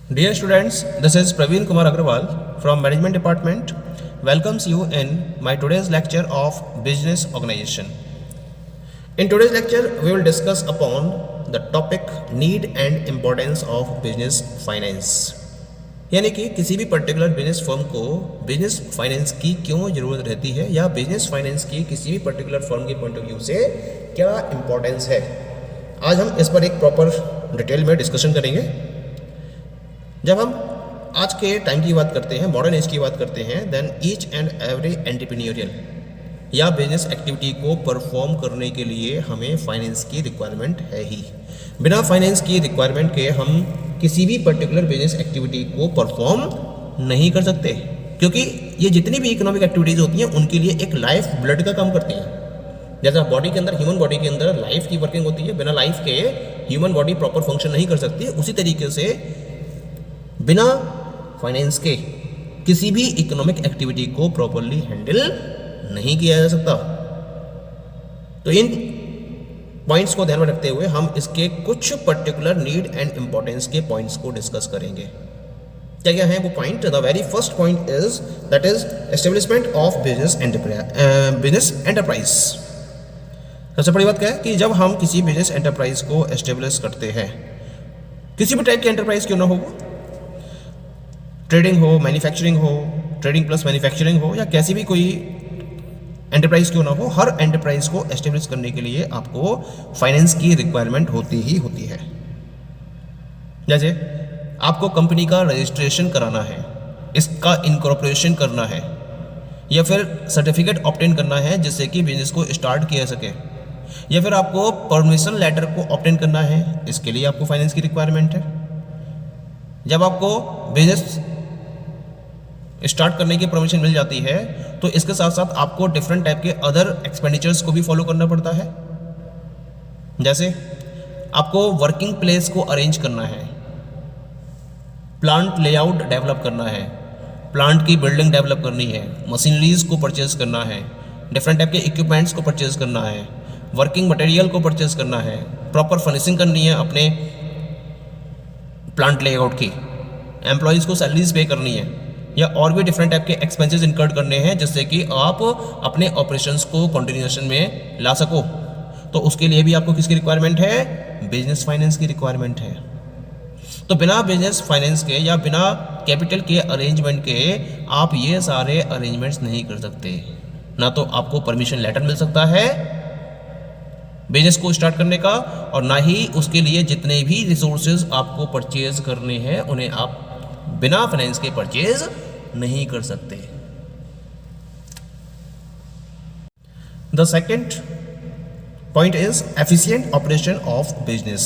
Dear students, this is Praveen Kumar Agrawal from Management Department. Welcomes you in my today's lecture of Business Organization. In today's lecture, we will discuss upon the topic need and importance of business finance. यानी कि किसी भी particular business firm को business finance की क्यों ज़रूरत रहती है या बिजनेस फाइनेंस की किसी भी पर्टिकुलर फर्म के पॉइंट ऑफ व्यू से क्या इम्पोर्टेंस है। आज हम इस पर एक प्रॉपर डिटेल में डिस्कशन करेंगे। जब हम आज के टाइम की बात करते हैं, मॉडर्न एज की बात करते हैं, then each and every entrepreneurial या बिजनेस एक्टिविटी को परफॉर्म करने के लिए हमें फाइनेंस की रिक्वायरमेंट है ही। बिना फाइनेंस की रिक्वायरमेंट के हम किसी भी पर्टिकुलर बिजनेस एक्टिविटी को परफॉर्म नहीं कर सकते, क्योंकि ये जितनी भी इकोनॉमिक एक्टिविटीज़ होती हैं उनके लिए एक लाइफ ब्लड का काम करती हैं। जैसा बॉडी के अंदर, ह्यूमन बॉडी के अंदर लाइफ की वर्किंग होती है, बिना लाइफ के ह्यूमन बॉडी प्रॉपर फंक्शन नहीं कर सकती, उसी तरीके से बिना फाइनेंस के किसी भी इकोनॉमिक एक्टिविटी को प्रॉपरली हैंडल नहीं किया जा सकता। तो इन पॉइंट्स को ध्यान में रखते हुए हम इसके कुछ पर्टिकुलर नीड एंड इंपॉर्टेंस के पॉइंट्स को डिस्कस करेंगे। क्या क्या है वो point? The very first point is that is establishment of business enterprise. सबसे बड़ी बात क्या है कि जब हम किसी बिजनेस एंटरप्राइज को एस्टेब्लिश करते हैं, किसी भी टाइप की एंटरप्राइज क्यों ना हो, ट्रेडिंग हो, मैन्युफैक्चरिंग हो, ट्रेडिंग प्लस मैन्युफैक्चरिंग हो, या कैसी भी कोई एंटरप्राइज क्यों ना हो, हर एंटरप्राइज को एस्टेब्लिश करने के लिए आपको फाइनेंस की रिक्वायरमेंट होती ही होती है। जैसे आपको कंपनी का रजिस्ट्रेशन कराना है, इसका इनकॉर्पोरेशन करना है, या फिर सर्टिफिकेट ऑब्टेन करना है जिससे कि बिजनेस को स्टार्ट किया सके, या फिर आपको परमिशन लेटर को ऑब्टेन करना है, इसके लिए आपको फाइनेंस की रिक्वायरमेंट है। जब आपको बिजनेस स्टार्ट करने की परमिशन मिल जाती है तो इसके साथ साथ आपको डिफरेंट टाइप के अदर एक्सपेंडिचर्स को भी फॉलो करना पड़ता है। जैसे आपको वर्किंग प्लेस को अरेंज करना है, प्लांट लेआउट डेवलप करना है, प्लांट की बिल्डिंग डेवलप करनी है, मशीनरीज को परचेज करना है, डिफरेंट टाइप के इक्विपमेंट्स को परचेज करना है, वर्किंग मटेरियल को परचेज करना है, प्रॉपर फिनिशिंग करनी है अपने प्लांट लेआउट की, एम्प्लॉयज़ को सैलरीज पे करनी है, या और भी डिफरेंट टाइप के एक्सपेंसेस इनकर्ड करने हैं जिससे कि आप अपने ऑपरेशंस को कंटिन्यूएशन में ला सको। तो उसके लिए भी आपको किसकी रिक्वायरमेंट है? बिजनेस फाइनेंस की रिक्वायरमेंट है। तो बिना बिजनेस फाइनेंस के या बिना कैपिटल के अरेंजमेंट के आप ये सारे अरेंजमेंट्स नहीं कर सकते। ना तो आपको परमिशन लेटर मिल सकता है बिजनेस को स्टार्ट करने का, और ना ही उसके लिए जितने भी रिसोर्सेज आपको परचेज करने हैं उन्हें आप बिना फाइनेंस के परचेज नहीं कर सकते। The second point is efficient operation of business.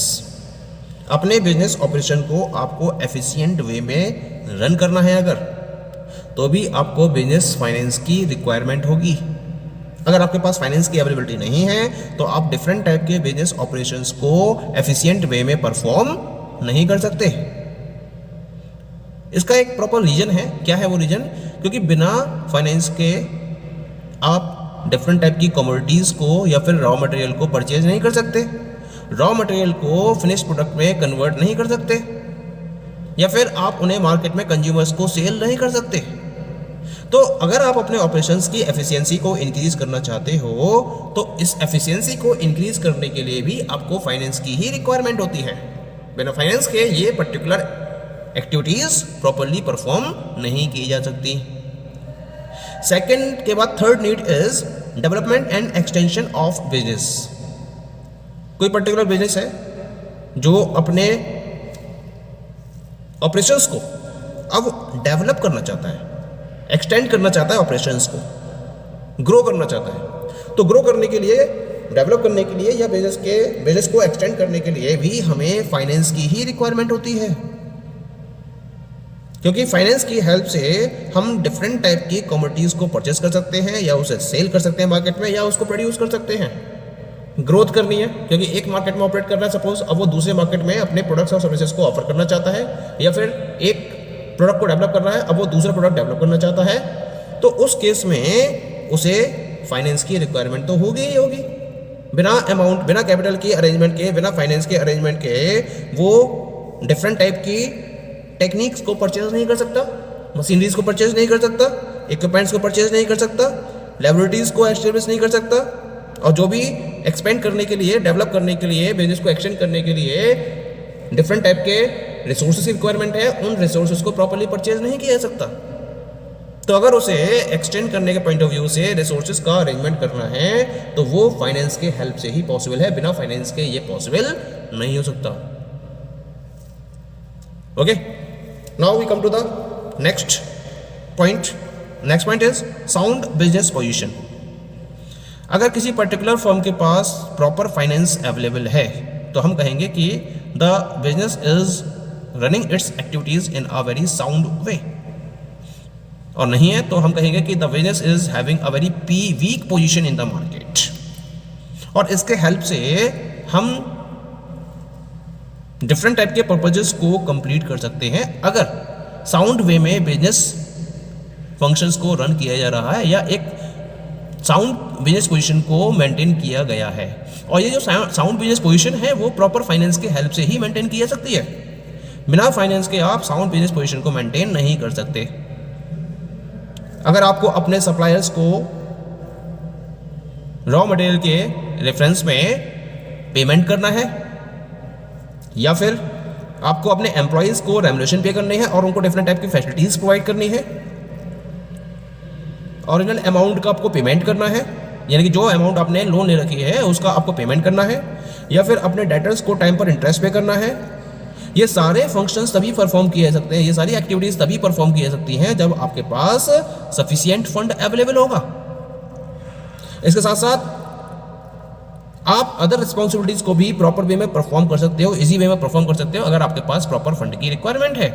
अपने बिजनेस ऑपरेशन को आपको एफिशिएंट वे में रन करना है अगर, तो भी आपको बिजनेस फाइनेंस की रिक्वायरमेंट होगी। अगर आपके पास फाइनेंस की अवेलेबिलिटी नहीं है तो आप डिफरेंट टाइप के बिजनेस ऑपरेशंस को एफिशिएंट वे में परफॉर्म नहीं कर सकते। इसका एक प्रॉपर रीजन है। क्या है वो रीजन? क्योंकि बिना फाइनेंस के आप डिफरेंट टाइप की कमोडिटीज़ को या फिर रॉ मटेरियल को परचेज नहीं कर सकते, रॉ मटेरियल को फिनिश प्रोडक्ट में कन्वर्ट नहीं कर सकते, या फिर आप उन्हें मार्केट में कंज्यूमर्स को सेल नहीं कर सकते। तो अगर आप अपने ऑपरेशंस की एफिशिएंसी को इंक्रीज करना चाहते हो तो इस एफिशिएंसी को इंक्रीज करने के लिए भी आपको फाइनेंस की ही रिक्वायरमेंट होती है। बिना फाइनेंस के ये पर्टिकुलर एक्टिविटीज प्रॉपरली परफॉर्म नहीं की जा सकती। सेकंड के बाद third need is development and extension of business. कोई पर्टिकुलर बिजनेस है जो अपने ऑपरेशंस को अब डेवलप करना चाहता है, एक्सटेंड करना चाहता है, ऑपरेशंस को ग्रो करना चाहता है। तो ग्रो करने के लिए, डेवलप करने के लिए या बिजनेस को एक्सटेंड करने के लिए भी हमें फाइनेंस की ही रिक्वायरमेंट होती है, क्योंकि फाइनेंस की हेल्प से हम डिफरेंट टाइप की कमोडिटीज़ को परचेस कर सकते हैं, या उसे सेल कर सकते हैं मार्केट में, या उसको प्रोड्यूस कर सकते हैं। ग्रोथ करनी है क्योंकि एक मार्केट में ऑपरेट कर रहा है सपोज, अब वो दूसरे मार्केट में अपने प्रोडक्ट्स और सर्विसेज को ऑफर करना चाहता है, या फिर एक प्रोडक्ट को डेवलप कर रहा है, अब वो दूसरा प्रोडक्ट डेवलप करना चाहता है। तो उस केस में उसे फाइनेंस की रिक्वायरमेंट तो होगी ही होगी। बिना अमाउंट, बिना कैपिटल की अरेंजमेंट के, बिना फाइनेंस के अरेंजमेंट के वो डिफरेंट टाइप की टेक्निक्स को परचेज नहीं कर सकता, मशीनरीज को परचेज नहीं कर सकता, इक्विपमेंट्स को परचेज नहीं कर सकता, लैबोरेटरीज को एस्टेब्लिश नहीं कर सकता, और जो भी एक्सपेंड करने के लिए, डेवलप करने के लिए, बिजनेस को एक्सटेंड करने के लिए डिफरेंट टाइप के रिसोर्सेज की रिक्वायरमेंट है, उन रिसोर्सेज को प्रॉपर्ली परचेज नहीं किया जा सकता। तो अगर उसे एक्सटेंड करने के पॉइंट ऑफ व्यू से रिसोर्सेज का अरेंजमेंट करना है तो वो फाइनेंस के हेल्प से ही पॉसिबल है, बिना फाइनेंस के ये पॉसिबल नहीं हो सकता। Okay, now we come to the next point. Next point is sound business position. अगर किसी पर्टिकुलर फर्म के पास प्रॉपर फाइनेंस अवेलेबल है तो हम कहेंगे कि the business is running its activities in a very sound way, और नहीं है तो हम कहेंगे कि the business is having a very weak position in the market. और इसके हेल्प से हम डिफरेंट टाइप के पर्पजेस को कंप्लीट कर सकते हैं अगर साउंड वे में बिजनेस फंक्शंस को रन किया जा रहा है या एक साउंड बिजनेस पोजीशन को मेंटेन किया गया है। और ये जो साउंड बिजनेस पोजीशन है वो प्रॉपर फाइनेंस के हेल्प से ही मेंटेन की जा सकती है। बिना फाइनेंस के आप साउंड बिजनेस पोजीशन को मेंटेन नहीं कर सकते। अगर आपको अपने सप्लायर्स को रॉ मटेरियल के रेफरेंस में पेमेंट करना है, या फिर आपको अपने एम्प्लॉयज को रेम्युनरेशन पे करनी है और उनको डिफरेंट टाइप की फैसिलिटीज प्रोवाइड करनी है, ओरिजिनल अमाउंट का आपको पेमेंट करना है, यानी कि जो अमाउंट आपने लोन ले रखी है उसका आपको पेमेंट करना है, या फिर अपने डेटर्स को टाइम पर इंटरेस्ट पे करना है, ये सारे फंक्शंस तभी परफॉर्म किए जा सकते हैं, ये सारी एक्टिविटीज़ तभी परफॉर्म की जा सकती हैं जब आपके पास सफिशिएंट फंड अवेलेबल होगा। इसके साथ साथ आप अदर रिस्पॉन्सिबिलिटीज़ को भी प्रॉपर वे में परफॉर्म कर सकते हो, इजी वे में परफॉर्म कर सकते हो अगर आपके पास प्रॉपर फंड की रिक्वायरमेंट है।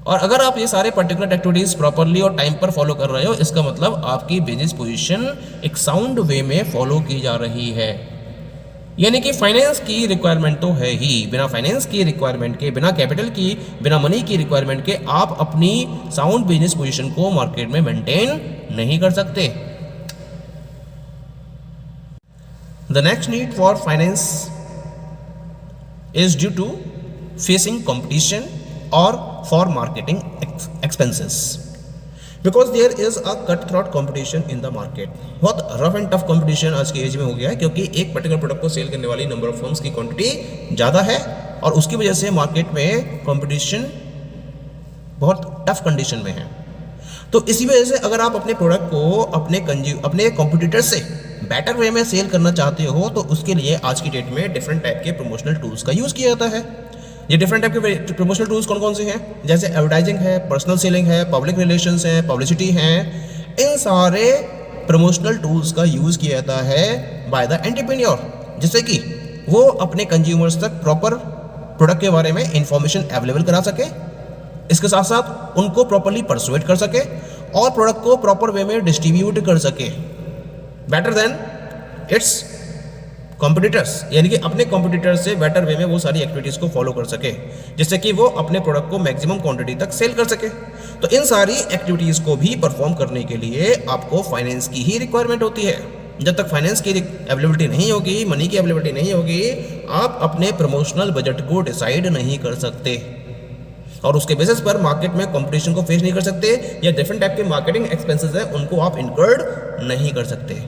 और अगर आप ये सारे पर्टिकुलर एक्टिविटीज़ प्रॉपरली और टाइम पर फॉलो कर रहे हो, इसका मतलब आपकी बिजनेस पोजीशन एक साउंड वे में फॉलो की जा रही है। यानी कि फाइनेंस की रिक्वायरमेंट तो है ही, बिना फाइनेंस की रिक्वायरमेंट के, बिना कैपिटल की, बिना मनी की रिक्वायरमेंट के आप अपनी साउंड बिजनेस पोजीशन को मार्केट में मेंटेन नहीं कर सकते। The next need for finance is due to facing competition और for marketing expenses, because there is a cut throat competition in the market. बहुत रफ एंड टफ कॉम्पिटिशन आज की as में हो गया है, क्योंकि एक पर्टिकुलर प्रोडक्ट को सेल करने वाली नंबर ऑफ फर्म्स की क्वांटिटी ज़्यादा है और उसकी वजह से मार्केट में कॉम्पिटिशन बहुत टफ कंडीशन में है। तो इसी वजह से अगर आप अपने प्रोडक्ट को अपने कॉम्पिटिटर से बेटर वे में सेल करना चाहते हो तो उसके लिए आज की डेट में डिफरेंट टाइप के प्रमोशनल टूल्स का यूज़ किया जाता है। ये डिफरेंट टाइप के प्रमोशनल टूल्स कौन कौन से हैं, जैसे एडवर्टाइजिंग है, पर्सनल सेलिंग है, पब्लिक रिलेशंस है, पब्लिसिटी है। इन सारे प्रमोशनल टूल्स का यूज़ किया जाता है बाय द एंटरप्रेन्योर, जिससे कि वो अपने कंज्यूमर्स तक प्रॉपर प्रोडक्ट के बारे में इंफॉर्मेशन अवेलेबल करा सके, इसके साथ साथ उनको प्रॉपरली परसुएट कर सके और प्रोडक्ट को प्रॉपर वे में डिस्ट्रीब्यूट कर सके बेटर देन इट्स कॉम्पिटिटर्स, यानी कि अपने कॉम्पिटिटर से बेटर वे में वो सारी एक्टिविटीज़ को फॉलो कर सके, जिससे कि वो अपने प्रोडक्ट को मैक्सिमम क्वांटिटी तक सेल कर सके। तो इन सारी एक्टिविटीज़ को भी परफॉर्म करने के लिए आपको फाइनेंस की ही रिक्वायरमेंट होती है। जब तक फाइनेंस की अवेलेबिलिटी नहीं होगी, मनी की अवेलेबिलिटी नहीं होगी, आप अपने प्रमोशनल बजट को डिसाइड नहीं कर सकते और उसके बेसिस पर मार्केट में कंपटीशन को फेस नहीं कर सकते, या डिफरेंट टाइप के मार्केटिंग एक्सपेंसेस हैं उनको आप इनकर्ड नहीं कर सकते।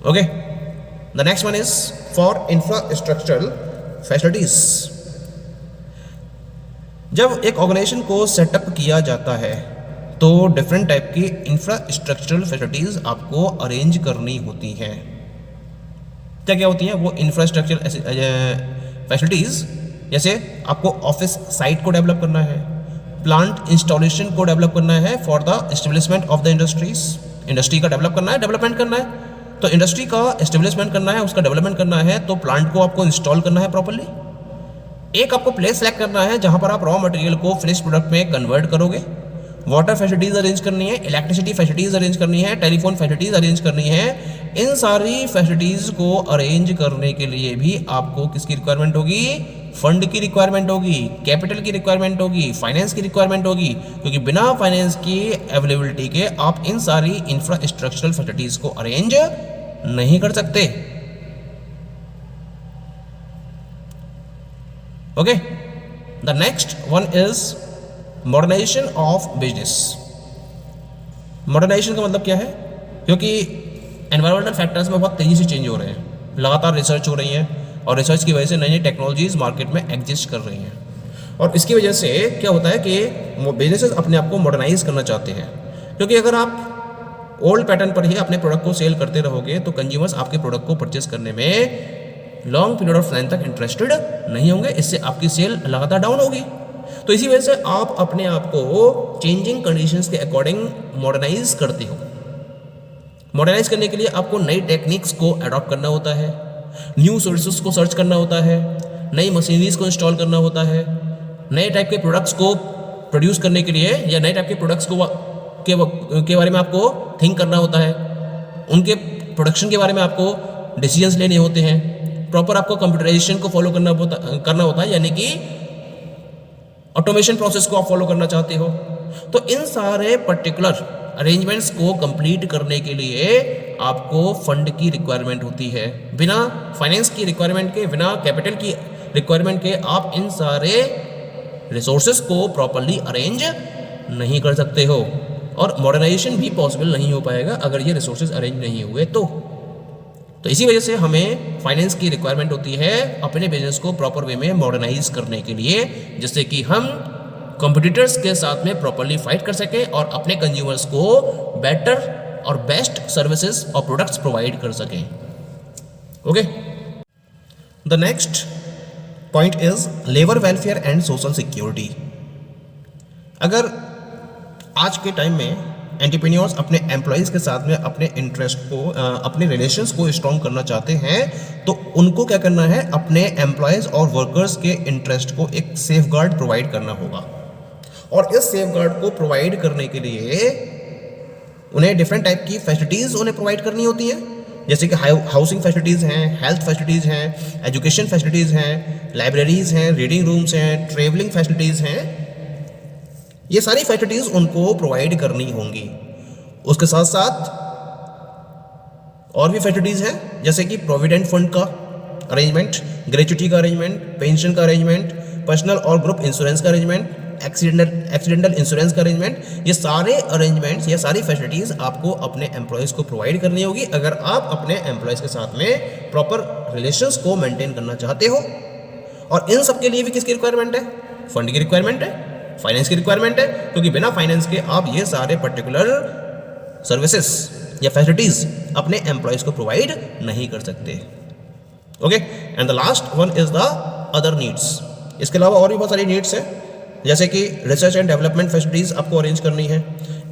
Okay, the next one is for infrastructural facilities. जब एक ऑर्गेनाइजेशन को सेटअप किया जाता है तो डिफरेंट टाइप की इंफ्रास्ट्रक्चरल फैसिलिटीज आपको अरेंज करनी होती हैं। क्या क्या होती हैं वो इंफ्रास्ट्रक्चर फैसिलिटीज? जैसे आपको ऑफिस साइट को डेवलप करना है, प्लांट इंस्टॉलेशन को डेवलप करना है for the establishment of the industries, industry का डेवलप करना है, डेवलपमेंट करना है। तो इंडस्ट्री का एस्टेब्लिशमेंट करना है, उसका डेवलपमेंट करना है, तो प्लांट को आपको इंस्टॉल करना है प्रॉपर्ली। एक आपको प्लेस सेलेक्ट करना है जहां पर आप रॉ मटेरियल को फिनिश प्रोडक्ट में कन्वर्ट करोगे। वाटर फैसिलिटीज़ अरेंज करनी है, इलेक्ट्रिसिटी फैसिलिटीज़ अरेंज करनी है, टेलीफोन फैसिलिटीज़ अरेंज करनी है। इन सारी फैसिलिटीज़ को अरेंज करने के लिए भी आपको किसकी रिक्वायरमेंट होगी? फंड की रिक्वायरमेंट होगी, कैपिटल की रिक्वायरमेंट होगी, फाइनेंस की रिक्वायरमेंट होगी, क्योंकि बिना फाइनेंस की अवेलेबिलिटी के आप इन सारी इंफ्रास्ट्रक्चरल फैसिलिटीज़ को अरेंज नहीं कर सकते। Okay, the next one is modernisation of business. Modernisation का मतलब क्या है? क्योंकि एनवायरमेंटल फैक्टर्स में बहुत तेज़ी से चेंज हो रहे हैं, लगातार रिसर्च हो रही है और रिसर्च की वजह से नई नई टेक्नोलॉजीज मार्केट में एग्जिस्ट कर रही हैं, और इसकी वजह से क्या होता है कि बिजनेसेस अपने आप को मॉडर्नाइज करना चाहते हैं। क्योंकि अगर आप ओल्ड पैटर्न पर ही अपने प्रोडक्ट को सेल करते रहोगे तो कंज्यूमर्स आपके प्रोडक्ट को परचेस करने में लॉन्ग पीरियड ऑफ टाइम तक इंटरेस्टेड नहीं होंगे, इससे आपकी सेल लगातार डाउन होगी। तो इसी वजह से आप अपने आप को चेंजिंग कंडीशंस के अकॉर्डिंग मॉडर्नाइज करते हो। मॉडर्नाइज करने के लिए आपको नई टेक्निक्स को अडॉप्ट करना होता है, न्यू सोर्सेज को सर्च करना होता है, नई मशीनरीज को इंस्टॉल करना होता है, नए टाइप के प्रोडक्ट्स को प्रोड्यूस करने के लिए या नए टाइप के प्रोडक्ट्स को के बारे में आपको थिंक करना होता है, उनके प्रोडक्शन के बारे में आपको डिसीजंस लेने होते हैं, प्रॉपर आपको कंप्यूटराइजेशन को फॉलो करना होता है, यानी कि ऑटोमेशन प्रोसेस को आप फॉलो करना चाहते हो। तो इन सारे पर्टिकुलर अरेंजमेंट्स को कंप्लीट करने के लिए आपको फंड की रिक्वायरमेंट होती है। बिना फाइनेंस की रिक्वायरमेंट के, बिना कैपिटल की रिक्वायरमेंट के आप इन सारे रिसोर्सेज को प्रॉपरली अरेंज नहीं कर सकते हो, और मॉडर्नाइजेशन भी पॉसिबल नहीं हो पाएगा अगर ये रिसोर्सेज अरेंज नहीं हुए तो इसी वजह से हमें फाइनेंस की रिक्वायरमेंट होती है अपने बिजनेस को प्रॉपर वे में मॉडर्नाइज करने के लिए, जिससे कि हम कॉम्पिटिटर्स के साथ में प्रॉपरली फाइट कर सकें और अपने कंज्यूमर्स को बेटर और बेस्ट सर्विसेज और प्रोडक्ट्स प्रोवाइड कर सकें। Okay, the next point is labour welfare and social security. अगर आज के टाइम में एंटरप्रेन्योर्स अपने एम्प्लॉयज़ के साथ में अपने इंटरेस्ट को, अपने रिलेशंस को स्ट्रॉन्ग करना चाहते हैं, तो उनको क्या करना है, अपने एम्प्लॉयज़ और वर्कर्स के इंटरेस्ट को एक सेफगार्ड प्रोवाइड करना होगा। और इस सेफगार्ड को प्रोवाइड करने के लिए उन्हें डिफरेंट टाइप की फैसिलिटीज़ उन्हें प्रोवाइड करनी होती हैं, जैसे कि हाउसिंग फैसिलिटीज़ हैं, हेल्थ फैसिलिटीज़ हैं, एजुकेशन फैसिलिटीज़ हैं, लाइब्रेरीज़ हैं, रीडिंग रूम्स हैं, ट्रेवलिंग फैसिलिटीज़ हैं। ये सारी फैसिलिटीज़ उनको प्रोवाइड करनी होंगी। उसके साथ साथ और भी फैसिलिटीज़ हैं, जैसे कि प्रोविडेंट फंड का अरेंजमेंट, ग्रेच्युटी का अरेंजमेंट, पेंशन का अरेंजमेंट, पर्सनल और ग्रुप इंश्योरेंस का अरेंजमेंट, एक्सीडेंटल इंश्योरेंस का अरेंजमेंट। ये सारे अरेंजमेंट्स, ये सारी फैसिलिटीज़ आपको अपने एम्प्लॉयज़ को प्रोवाइड करनी होगी अगर आप अपने एम्प्लॉयज़ के साथ में प्रॉपर रिलेशंस को मेंटेन करना चाहते हो। और इन सब के लिए भी किसकी रिक्वायरमेंट है? फंड की रिक्वायरमेंट है, फाइनेंस की रिक्वायरमेंट है, क्योंकि बिना फाइनेंस के आप ये सारे पर्टिकुलर सर्विसेज या फैसिलिटीज़ अपने एम्प्लॉयज़ को प्रोवाइड नहीं कर सकते। Okay, and the last one is the other needs. इसके अलावा और भी बहुत सारी नीड्स हैं, जैसे कि रिसर्च एंड डेवलपमेंट फैसिलिटीज़ आपको अरेंज करनी है,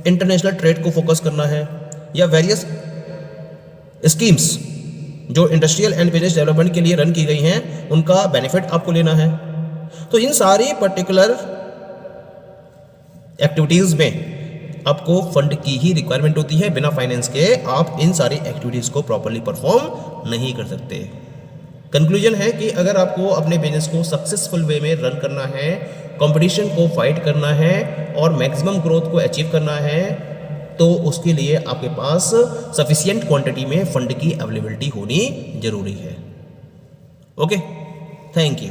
इंटरनेशनल ट्रेड को फोकस करना है, या वेरियस स्कीम्स जो इंडस्ट्रियल एंड बिजनेस डेवलपमेंट के लिए रन की गई हैं उनका बेनिफिट आपको लेना है। तो इन सारी पर्टिकुलर एक्टिविटीज़ में आपको फंड की ही रिक्वायरमेंट होती है। बिना फाइनेंस के आप इन सारी एक्टिविटीज़ को प्रॉपरली परफॉर्म नहीं कर सकते। कंक्लूजन है कि अगर आपको अपने बिजनेस को सक्सेसफुल वे में रन करना है, कंपटीशन को फाइट करना है और मैक्सिमम ग्रोथ को अचीव करना है, तो उसके लिए आपके पास सफिशिएंट क्वांटिटी में फंड की अवेलेबिलिटी होनी जरूरी है। Okay, thank you.